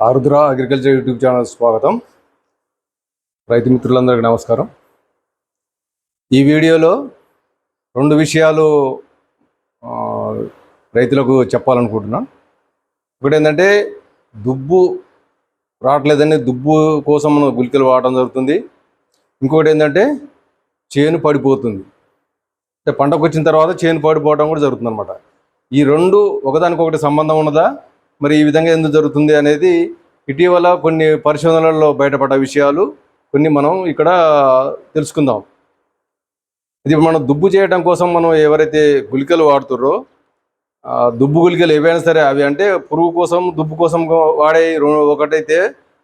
ఆరుద్ర agriculture YouTube channel స్వాగతం. రైతు మిత్రులందరికీ నమస్కారం. ఈ వీడియోలో రెండు విషయాలు రైతులకు చెప్పాలనుకుంటున్నాను. ఒకటి ఏంటంటే దుబ్బు రావట్లేదని దుబ్బు కోసం మనం గుళికలు వాడటం జరుగుతుంది. ఇంకొకటి ఏంటంటే చేను పడిపోతుంది, అంటే పంటకు వచ్చిన తర్వాత చేను పడిపోవడం కూడా జరుగుతుంది అనమాట. ఈ రెండు ఒకదానికొకటి సంబంధం ఉన్నదా, మరి ఈ విధంగా ఎందుకు జరుగుతుంది అనేది ఇటీవల కొన్ని పరిశోధనలలో బయటపడ్డ విషయాలు కొన్ని మనం ఇక్కడ తెలుసుకుందాం. ఇది మనం దుబ్బు చేయడం కోసం మనం ఎవరైతే గుళికలు వాడుతారో దుబ్బు గుళికలు ఏవైనా సరే, అవి అంటే పురుగు కోసం దుబ్బు కోసం వాడే ఒకటైతే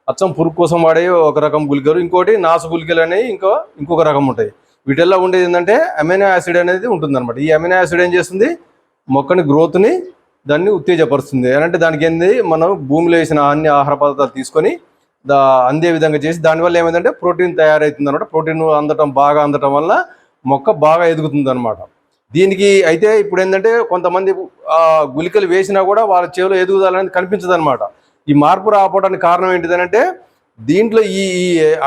అచ్చం పురుగు కోసం వాడే ఒక రకం గుళికలు, ఇంకోటి నాసు గుళికలు అనేవి ఇంకొక రకం ఉంటాయి. వీటిల్లో ఉండేది ఏంటంటే అమినో యాసిడ్ అనేది ఉంటుందన్నమాట. ఈ అమినో యాసిడ్ ఏం చేస్తుంది, మొక్కని గ్రోత్ని దాన్ని ఉత్తేజపరుస్తుంది. అంటే దానికి ఏంది, మనం భూమిలో వేసిన అన్ని ఆహార పదార్థాలు తీసుకొని అందే విధంగా చేసి దానివల్ల ఏమైందంటే ప్రోటీన్ తయారవుతుంది అనమాట. ప్రోటీన్ బాగా అందటం వల్ల మొక్క బాగా ఎదుగుతుంది అనమాట. దీనికి అయితే ఇప్పుడు ఏంటంటే కొంతమంది గుళికలు వేసినా కూడా వాళ్ళ చెవిలో ఎదుగుదల అనేది కనిపించదు అనమాట. ఈ మార్పు రాకపోవడానికి కారణం ఏంటిదనంటే దీంట్లో ఈ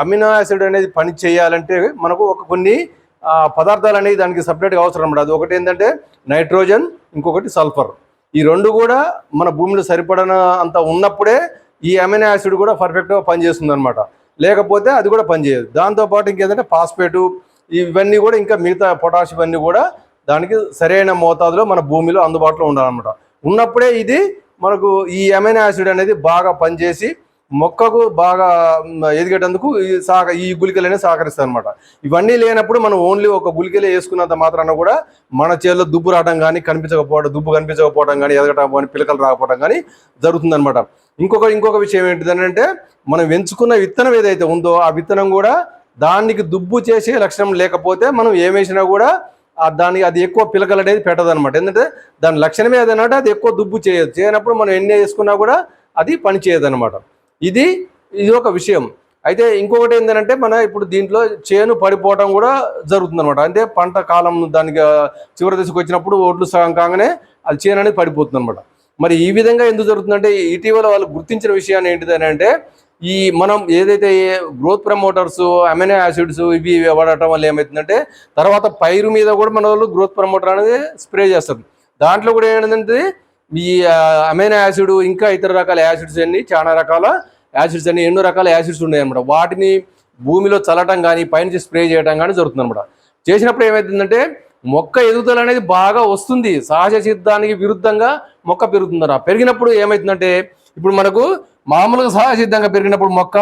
అమినో యాసిడ్ అనేది పని చేయాలంటే మనకు కొన్ని పదార్థాలు అనేవి దానికి సపరేట్గా అవసరం అనమాట. అది ఒకటి ఏంటంటే నైట్రోజన్, ఇంకొకటి సల్ఫర్. ఈ రెండు కూడా మన భూమిలో సరిపడన అంత ఉన్నప్పుడే ఈ అమినో యాసిడ్ కూడా పర్ఫెక్ట్గా పనిచేస్తుంది అనమాట. లేకపోతే అది కూడా పనిచేయదు. దాంతోపాటు ఇంకేంటంటే ఫాస్ఫేటు, ఇవన్నీ కూడా ఇంకా మిగతా పొటాష్, ఇవన్నీ కూడా దానికి సరైన మోతాదులో మన భూమిలో అందుబాటులో ఉండాలన్నమాట. ఉన్నప్పుడే ఇది మనకు ఈ అమినో యాసిడ్ అనేది బాగా పనిచేసి మొక్కకు బాగా ఎదిగేటందుకు ఈ గుళికలు అనేవి సహకరిస్తాయి అనమాట. ఇవన్నీ లేనప్పుడు మనం ఓన్లీ ఒక గుళికలే వేసుకున్నంత మాత్రాన కూడా మన చేతిలో దుబ్బు రావడం కానీ దుబ్బు కనిపించకపోవడం కానీ, ఎదగటం కానీ, పిలకలు రాకపోవడం కానీ జరుగుతుందన్నమాట. ఇంకొక విషయం ఏంటిదంటే మనం ఎంచుకున్న విత్తనం ఏదైతే ఉందో ఆ విత్తనం కూడా దానికి దుబ్బు చేసే లక్షణం లేకపోతే మనం ఏమేసినా కూడా దానికి అది ఎక్కువ పిలకలు అనేది పెట్టదనమాట. ఎందుకంటే దాని లక్షణమే అదనమాట, అది ఎక్కువ దుబ్బు చేయనప్పుడు మనం ఎన్ని వేసుకున్నా కూడా అది పని చేయదనమాట. ఇది ఒక విషయం. అయితే ఇంకొకటి ఏంటంటే ఇప్పుడు దీంట్లో చేను పడిపోవడం కూడా జరుగుతుంది అనమాట. అంటే పంట కాలం దానికి చివరి దశకు వచ్చినప్పుడు ఒడ్లు సగం కాగానే అది చేను అనేది పడిపోతుంది అనమాట. మరి ఈ విధంగా ఎందుకు జరుగుతుందంటే ఇటీవల వాళ్ళు గుర్తించిన విషయాన్ని ఏంటిదనంటే మనం ఏదైతే గ్రోత్ ప్రమోటర్స్, అమినో యాసిడ్స్ ఇవి వాడటం వల్ల ఏమవుతుందంటే తర్వాత పైరు మీద కూడా మన వాళ్ళు గ్రోత్ ప్రమోటర్ అనేది స్ప్రే చేస్తారు. దాంట్లో కూడా ఏంటంటే ఈ అమినో యాసిడ్ ఇంకా ఇతర రకాల యాసిడ్స్ అన్ని చాలా రకాల యాసిడ్స్ అన్ని ఎన్నో రకాల యాసిడ్స్ ఉన్నాయి అనమాట. వాటిని భూమిలో చల్లటం కానీ పైనుంచి స్ప్రే చేయడం కానీ జరుగుతుంది అనమాట. చేసినప్పుడు ఏమవుతుందంటే మొక్క ఎదుగుదల అనేది బాగా వస్తుంది, సహజ సిద్ధానికి విరుద్ధంగా మొక్క పెరుగుతుందన్న. పెరిగినప్పుడు ఏమవుతుందంటే ఇప్పుడు మనకు మామూలుగా సహజ సిద్ధంగా పెరిగినప్పుడు మొక్క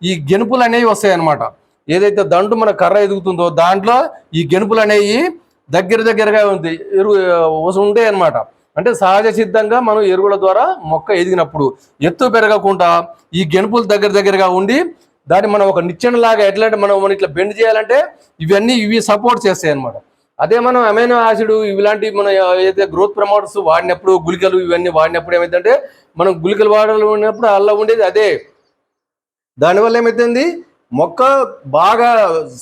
ఈ గెనుపులు అనేవి వస్తాయి అనమాట. ఏదైతే దండు మన కర్ర ఎదుగుతుందో దాంట్లో ఈ గెనుపులు అనేవి దగ్గరగా ఉంటాయి అనమాట. అంటే సహజ సిద్ధంగా మనం ఎరువుల ద్వారా మొక్క ఎదిగినప్పుడు ఎత్తు పెరగకుండా ఈ గెనుపులు దగ్గరగా ఉండి దాన్ని మనం ఒక నిచ్చెనలాగా ఎట్లంటే మనం ఇట్లా బెండ్ చేయాలంటే ఇవి సపోర్ట్ చేస్తాయి అనమాట. అదే మనం అమైనో యాసిడ్ ఇలాంటి మనం ఏదైతే గ్రోత్ ప్రమోటర్స్ వాడినప్పుడు గుళికలు ఇవన్నీ వాడినప్పుడు ఏమైందంటే మనం గుళికలు వాడినప్పుడు అలా ఉండేది అదే. దానివల్ల ఏమైతుంది, మొక్క బాగా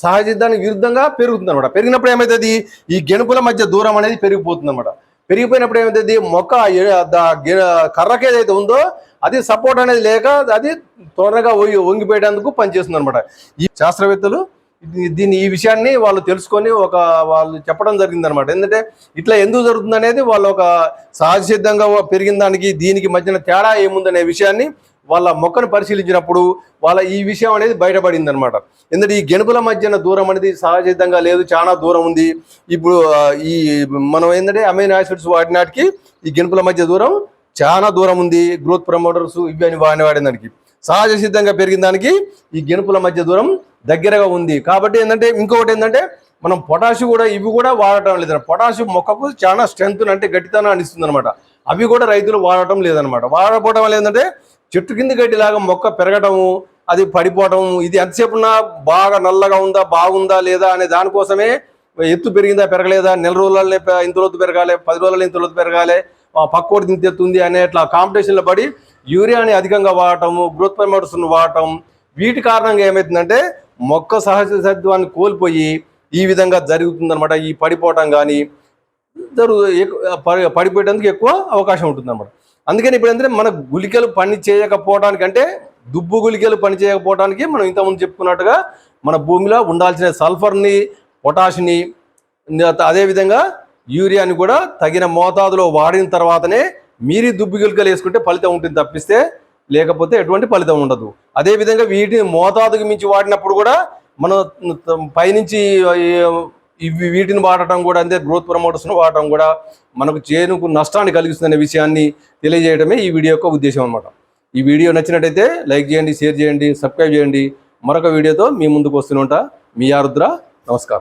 సహజానికి విరుద్ధంగా పెరుగుతుంది అనమాట. పెరిగినప్పుడు ఏమవుతుంది, ఈ గెనుపుల మధ్య దూరం అనేది పెరిగిపోతుంది అనమాట. పెరిగిపోయినప్పుడు ఏమవుతుంది, మొక్క కర్రకి ఏదైతే ఉందో అది సపోర్ట్ అనేది లేక అది త్వరగా వంగిపోయేందుకు పనిచేస్తుంది అనమాట. ఈ శాస్త్రవేత్తలు ఈ విషయాన్ని వాళ్ళు తెలుసుకొని వాళ్ళు చెప్పడం జరిగింది అనమాట. ఎందుకంటే ఇట్లా ఎందుకు జరుగుతుంది అనేది వాళ్ళు ఒక సహజ సిద్ధంగా పెరిగిన దానికి దీనికి మధ్యన తేడా ఏముందనే విషయాన్ని వాళ్ళ మొక్కను పరిశీలించినప్పుడు ఈ విషయం అనేది బయటపడింది అనమాట. ఎందుకంటే ఈ గెనుపుల మధ్యన దూరం అనేది సహజసిద్ధంగా లేదు, చాలా దూరం ఉంది. ఇప్పుడు మనం ఏంటంటే అమైనో యాసిడ్స్ వాడినాటికి ఈ గెనుపుల మధ్య దూరం చాలా దూరం ఉంది. గ్రోత్ ప్రమోటర్స్ ఇవన్నీ వాడిన సహజ సిద్ధంగా పెరిగిన దానికి ఈ గెనుపుల మధ్య దూరం దగ్గరగా ఉంది. కాబట్టి ఏంటంటే ఇంకొకటి ఏంటంటే మనం పొటాష్ కూడా ఇవి కూడా వాడటం లేదన్నమాట. పొటాష్ మొక్కకు చాలా స్ట్రెంత్ అంటే గట్టితనాన్ని ఇస్తుంది అనమాట. అవి కూడా రైతులు వాడటం లేదనమాట. వాడకపోవడం వల్ల ఏంటంటే చెట్టు కింద గడ్డిలాగా మొక్క పెరగటము, అది పడిపోవటం, ఇది ఎంతసేపు ఉన్నా బాగా నల్లగా ఉందా, బాగుందా లేదా అనే దానికోసమే ఎత్తు పెరిగిందా పెరగలేదా, నెల రోజులలో ఇంత లోతు పెరగాలి, 10 రోజులలో ఇంత లోతు పెరగాలి, పక్కోటి ఇంత ఎత్తు ఉంది అనే ఇట్లా కాంపిటీషన్లో పడి యూరియాని అధికంగా వాడటము, గ్రోత్ ప్రమోటర్స్ని వాడటం, వీటి కారణంగా ఏమవుతుందంటే మొక్క సహజత్వాన్ని కోల్పోయి ఈ విధంగా జరుగుతుందన్నమాట. ఈ పడిపోవటం కానీ పడిపోయేందుకు ఎక్కువ అవకాశం ఉంటుందన్నమాట. అందుకని ఇప్పుడు ఏంటంటే మన గుళికలు పని చేయకపోవడానికి, అంటే దుబ్బు గుళికలు పని చేయకపోవడానికి మనం ఇంతకుముందు చెప్పుకున్నట్టుగా మన భూమిలో ఉండాల్సిన సల్ఫర్ని, పొటాషిని, అదేవిధంగా యూరియాని కూడా తగిన మోతాదులో వాడిన తర్వాతనే మీరు దుబ్బు గుళికలు వేసుకుంటే ఫలితం ఉంటుంది తప్పిస్తే లేకపోతే ఎటువంటి ఫలితం ఉండదు. అదేవిధంగా వీటిని మోతాదుకు మించి వాడినప్పుడు కూడా మనం పైనుంచి వీటిని వాడటం కూడా, అంతే గ్రోత్ ప్రమోటర్స్ను వాడటం కూడా మనకు చేనుకు నష్టాన్ని కలిగిస్తుందనే విషయాన్ని తెలియజేయడమే ఈ వీడియో యొక్క ఉద్దేశం అన్నమాట. ఈ వీడియో నచ్చినట్టయితే లైక్ చేయండి, షేర్ చేయండి, సబ్స్క్రైబ్ చేయండి. మరొక వీడియోతో మీ ముందుకు వస్తూనే ఉంటా. మీ ఆరుద్ర. నమస్కారం.